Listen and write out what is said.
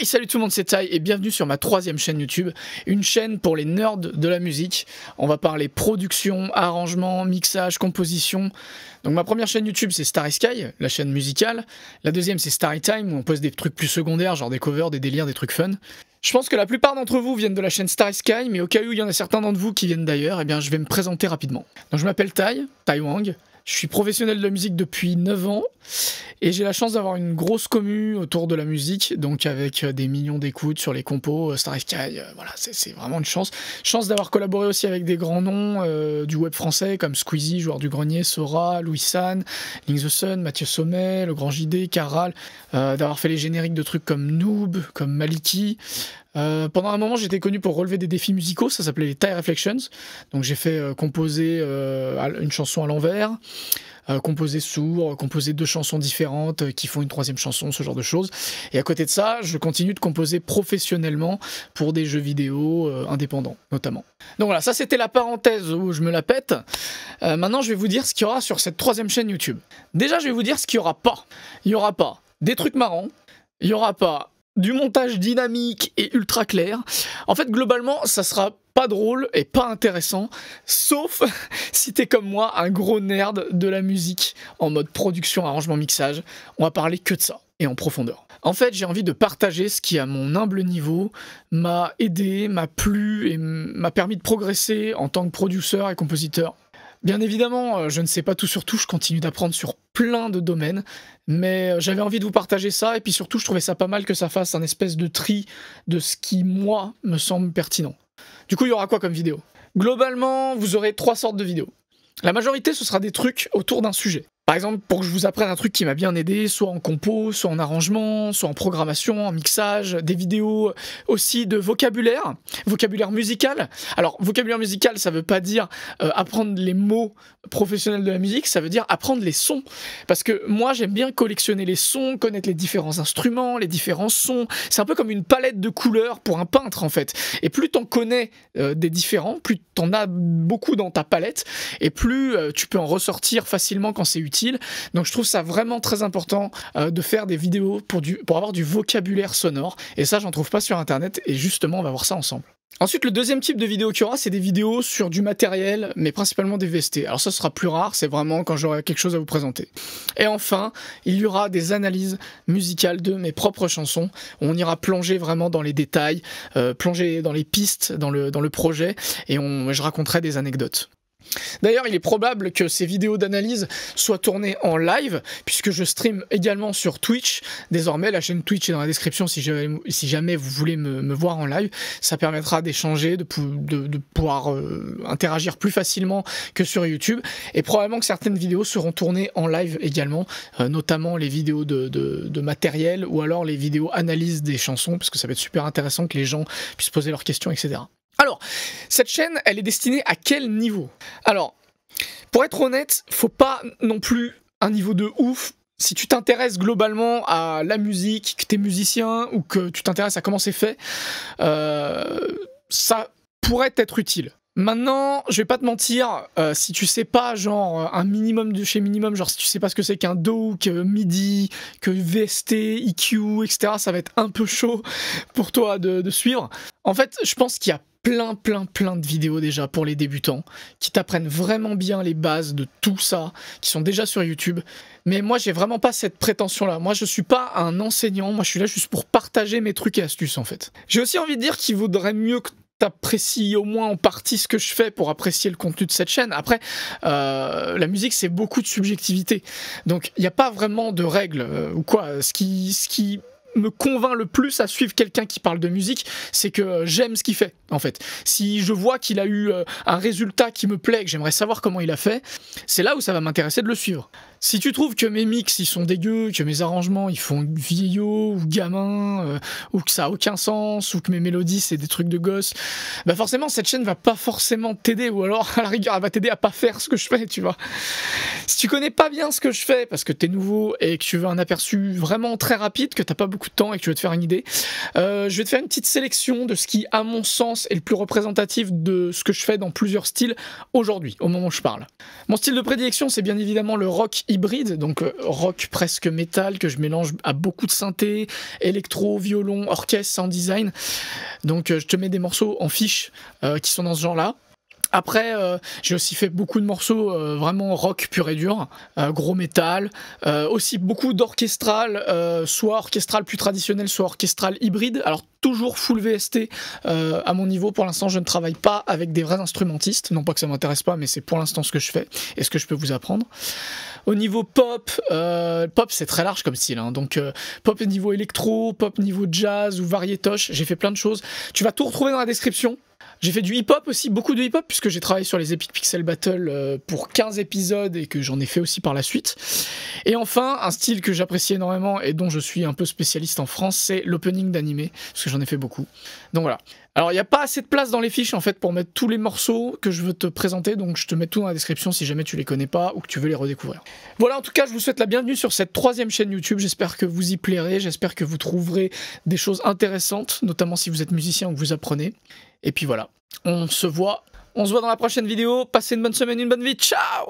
Hey, salut tout le monde, c'est Tai et bienvenue sur ma troisième chaîne YouTube, une chaîne pour les nerds de la musique. On va parler production, arrangement, mixage, composition. Donc ma première chaîne YouTube c'est Starry Sky, la chaîne musicale. La deuxième c'est Starrytime où on poste des trucs plus secondaires, genre des covers, des délires, des trucs fun. Je pense que la plupart d'entre vous viennent de la chaîne Starry Sky, mais au cas où il y en a certains d'entre vous qui viennent d'ailleurs, eh bien je vais me présenter rapidement. Donc je m'appelle Tai Wang. Je suis professionnel de la musique depuis 9 ans et j'ai la chance d'avoir une grosse commu autour de la musique, donc avec des millions d'écoutes sur les compos, Starry Sky, voilà, c'est vraiment une chance. Chance d'avoir collaboré aussi avec des grands noms du web français comme Squeezie, Joueur du Grenier, Sora, Louis San, Link the Sun, Mathieu Sommet, Le Grand JD, Caral, d'avoir fait les génériques de trucs comme Noob, comme Maliki. Pendant un moment j'étais connu pour relever des défis musicaux, ça s'appelait les Tai Reflections, donc j'ai fait composer une chanson à l'envers, composer sourd, composer 2 chansons différentes qui font une 3e chanson, ce genre de choses, et à côté de ça je continue de composer professionnellement pour des jeux vidéo indépendants notamment. Donc voilà, ça c'était la parenthèse où je me la pète. Maintenant je vais vous dire ce qu'il y aura sur cette 3e chaîne YouTube. Déjà je vais vous dire ce qu'il y aura pas. Il y aura pas des trucs marrants, il y aura pas du montage dynamique et ultra clair. En fait, globalement, ça sera pas drôle et pas intéressant, sauf si t'es comme moi un gros nerd de la musique en mode production, arrangement, mixage. On va parler que de ça et en profondeur. En fait, j'ai envie de partager ce qui, à mon humble niveau, m'a aidé, m'a plu et m'a permis de progresser en tant que producteur et compositeur. Bien évidemment, je ne sais pas tout sur tout, je continue d'apprendre sur plein de domaines, mais j'avais envie de vous partager ça, et puis surtout je trouvais ça pas mal que ça fasse un espèce de tri de ce qui, moi, me semble pertinent. Du coup, il y aura quoi comme vidéo? Globalement, vous aurez 3 sortes de vidéos. La majorité, ce sera des trucs autour d'un sujet. Par exemple, pour que je vous apprenne un truc qui m'a bien aidé, soit en compo, soit en arrangement, soit en programmation, en mixage, des vidéos aussi de vocabulaire musical. Alors, vocabulaire musical, ça veut pas dire apprendre les mots professionnels de la musique, ça veut dire apprendre les sons. Parce que moi, j'aime bien collectionner les sons, connaître les différents instruments, les différents sons. C'est un peu comme une palette de couleurs pour un peintre, en fait. Et plus t'en connais des différents, plus t'en as beaucoup dans ta palette, et plus tu peux en ressortir facilement quand c'est utile. Donc je trouve ça vraiment très important de faire des vidéos pour avoir du vocabulaire sonore, et ça j'en trouve pas sur internet, et justement on va voir ça ensemble. Ensuite, le deuxième type de vidéo qu'il y aura, c'est des vidéos sur du matériel, mais principalement des VST. Alors ça sera plus rare, c'est vraiment quand j'aurai quelque chose à vous présenter. Et enfin, il y aura des analyses musicales de mes propres chansons. On ira plonger vraiment dans les détails, plonger dans les pistes, dans le projet, et je raconterai des anecdotes. D'ailleurs, il est probable que ces vidéos d'analyse soient tournées en live, puisque je stream également sur Twitch. Désormais, la chaîne Twitch est dans la description si jamais vous voulez me voir en live. Ça permettra d'échanger, de pouvoir interagir plus facilement que sur YouTube. Et probablement que certaines vidéos seront tournées en live également, notamment les vidéos de matériel, ou alors les vidéos analyse des chansons, parce que ça va être super intéressant que les gens puissent poser leurs questions, etc. Alors, cette chaîne, elle est destinée à quel niveau? Alors, pour être honnête, faut pas non plus un niveau de ouf. Si tu t'intéresses globalement à la musique, que t'es musicien, ou que tu t'intéresses à comment c'est fait, ça pourrait être utile. Maintenant, je vais pas te mentir, si tu sais pas genre un minimum de chez minimum, genre si tu sais pas ce que c'est qu'un DAW, que MIDI, que VST, EQ, etc., ça va être un peu chaud pour toi de suivre. En fait, je pense qu'il y a plein de vidéos déjà pour les débutants qui t'apprennent vraiment bien les bases de tout ça, qui sont déjà sur YouTube. Mais moi, j'ai vraiment pas cette prétention-là. Moi, je suis pas un enseignant, moi je suis là juste pour partager mes trucs et astuces en fait. J'ai aussi envie de dire qu'il vaudrait mieux que t'apprécies au moins en partie ce que je fais pour apprécier le contenu de cette chaîne. Après, la musique, c'est beaucoup de subjectivité. Donc, il n'y a pas vraiment de règles ou quoi. Ce qui me convainc le plus à suivre quelqu'un qui parle de musique, c'est que j'aime ce qu'il fait, en fait. Si je vois qu'il a eu un résultat qui me plaît, que j'aimerais savoir comment il a fait, c'est là où ça va m'intéresser de le suivre. Si tu trouves que mes mix ils sont dégueux, que mes arrangements ils font vieillot ou gamin, ou que ça a aucun sens, ou que mes mélodies c'est des trucs de gosse, bah forcément cette chaîne va pas forcément t'aider, ou alors à la rigueur elle va t'aider à pas faire ce que je fais, tu vois. Si tu connais pas bien ce que je fais parce que t'es nouveau et que tu veux un aperçu vraiment très rapide, que t'as pas beaucoup de temps et que tu veux te faire une idée, je vais te faire une petite sélection de ce qui à mon sens est le plus représentatif de ce que je fais dans plusieurs styles aujourd'hui, au moment où je parle. Mon style de prédilection c'est bien évidemment le rock hybride, donc rock presque métal, que je mélange à beaucoup de synthé, électro, violon, orchestre, sound design. Donc je te mets des morceaux en fiche qui sont dans ce genre-là. Après, j'ai aussi fait beaucoup de morceaux vraiment rock pur et dur, gros métal, aussi beaucoup d'orchestral, soit orchestral plus traditionnel, soit orchestral hybride. Alors toujours full VST à mon niveau. Pour l'instant, je ne travaille pas avec des vrais instrumentistes. Non pas que ça m'intéresse pas, mais c'est pour l'instant ce que je fais et ce que je peux vous apprendre. Au niveau pop, pop c'est très large comme style, hein. Donc pop niveau électro, pop niveau jazz ou variétoche, j'ai fait plein de choses. Tu vas tout retrouver dans la description. J'ai fait du hip-hop aussi, beaucoup de hip-hop, puisque j'ai travaillé sur les Epic Pixel Battle pour 15 épisodes et que j'en ai fait aussi par la suite. Et enfin, un style que j'apprécie énormément et dont je suis un peu spécialiste en France, c'est l'opening d'animé, parce que j'en ai fait beaucoup. Donc voilà. Alors il n'y a pas assez de place dans les fiches en fait pour mettre tous les morceaux que je veux te présenter, donc je te mets tout dans la description si jamais tu les connais pas ou que tu veux les redécouvrir. Voilà, en tout cas je vous souhaite la bienvenue sur cette 3e chaîne YouTube, j'espère que vous y plairez, j'espère que vous trouverez des choses intéressantes, notamment si vous êtes musicien ou que vous apprenez. Et puis voilà, on se voit dans la prochaine vidéo, passez une bonne semaine, une bonne vie, ciao!